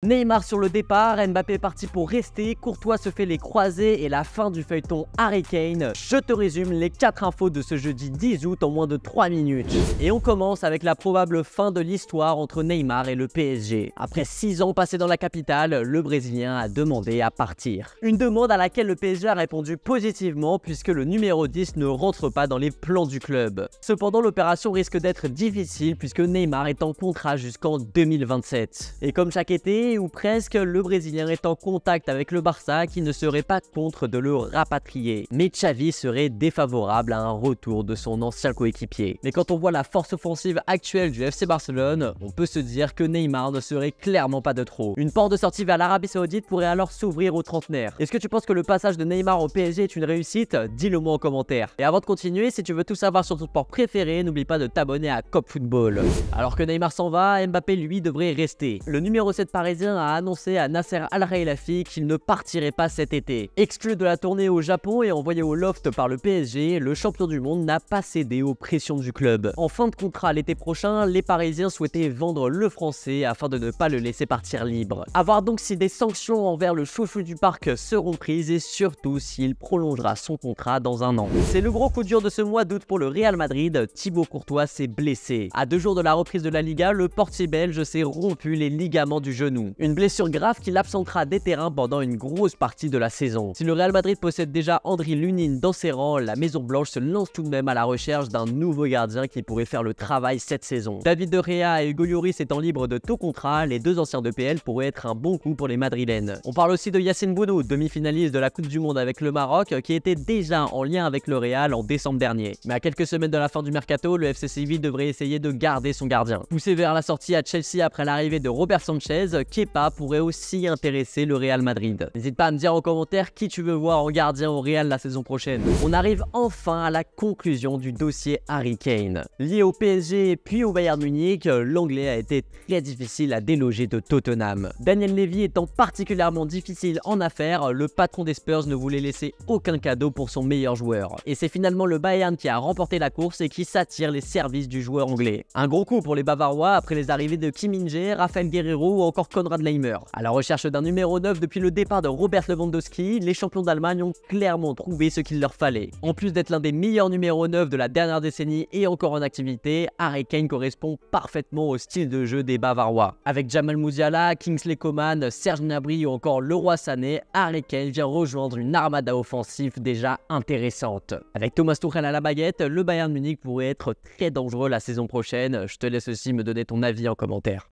Neymar sur le départ, Mbappé est parti pour rester, Courtois se fait les croisés et la fin du feuilleton Harry Kane. Je te résume les 4 infos de ce jeudi 10 août en moins de 3 minutes. Et on commence avec la probable fin de l'histoire entre Neymar et le PSG. Après 6 ans passés dans la capitale, le Brésilien a demandé à partir. Une demande à laquelle le PSG a répondu positivement puisque le numéro 10 ne rentre pas dans les plans du club. Cependant, l'opération risque d'être difficile puisque Neymar est en contrat jusqu'en 2027. Et comme chaque été, ou presque, le Brésilien est en contact avec le Barça qui ne serait pas contre de le rapatrier. Mais Xavi serait défavorable à un retour de son ancien coéquipier. Mais quand on voit la force offensive actuelle du FC Barcelone, on peut se dire que Neymar ne serait clairement pas de trop. Une porte de sortie vers l'Arabie Saoudite pourrait alors s'ouvrir aux trentenaires. Est-ce que tu penses que le passage de Neymar au PSG est une réussite? Dis-le moi en commentaire. Et avant de continuer, si tu veux tout savoir sur ton sport préféré, n'oublie pas de t'abonner à Cop Football. Alors que Neymar s'en va, Mbappé lui devrait rester. Le numéro 7 parisien a annoncé à Nasser Al-Khelaifi qu'il ne partirait pas cet été. Exclu de la tournée au Japon et envoyé au loft par le PSG, le champion du monde n'a pas cédé aux pressions du club. En fin de contrat l'été prochain, les Parisiens souhaitaient vendre le Français afin de ne pas le laisser partir libre. À voir donc si des sanctions envers le chouchou du parc seront prises et surtout s'il prolongera son contrat dans un an. C'est le gros coup dur de ce mois d'août pour le Real Madrid. Thibaut Courtois s'est blessé. À 2 jours de la reprise de la Liga, le portier belge s'est rompu les ligaments du genou. Une blessure grave qui l'absentera des terrains pendant une grosse partie de la saison. Si le Real Madrid possède déjà Andriy Lunin dans ses rangs, la Maison Blanche se lance tout de même à la recherche d'un nouveau gardien qui pourrait faire le travail cette saison. David De Gea et Hugo Lloris étant libres de tout contrat, les deux anciens de PL pourraient être un bon coup pour les Madrilènes. On parle aussi de Yassine Bounou, demi-finaliste de la Coupe du Monde avec le Maroc, qui était déjà en lien avec le Real en décembre dernier. Mais à quelques semaines de la fin du mercato, le FC Séville devrait essayer de garder son gardien. Poussé vers la sortie à Chelsea après l'arrivée de Robert Sanchez, Kepa pourrait aussi intéresser le Real Madrid. N'hésite pas à me dire en commentaire qui tu veux voir en gardien au Real la saison prochaine. On arrive enfin à la conclusion du dossier Harry Kane. Lié au PSG puis au Bayern Munich, l'anglais a été très difficile à déloger de Tottenham. Daniel Levy étant particulièrement difficile en affaires, le patron des Spurs ne voulait laisser aucun cadeau pour son meilleur joueur. Et c'est finalement le Bayern qui a remporté la course et qui s'attire les services du joueur anglais. Un gros coup pour les Bavarois après les arrivées de Kim Min-jae, Raphaël Guerreiro ou encore Konrad Laimer. À la recherche d'un numéro 9 depuis le départ de Robert Lewandowski, les champions d'Allemagne ont clairement trouvé ce qu'il leur fallait. En plus d'être l'un des meilleurs numéros 9 de la dernière décennie et encore en activité, Harry Kane correspond parfaitement au style de jeu des Bavarois. Avec Jamal Musiala, Kingsley Coman, Serge Gnabry ou encore Leroy Sané, Harry Kane vient rejoindre une armada offensive déjà intéressante. Avec Thomas Tuchel à la baguette, le Bayern Munich pourrait être très dangereux la saison prochaine. Je te laisse aussi me donner ton avis en commentaire.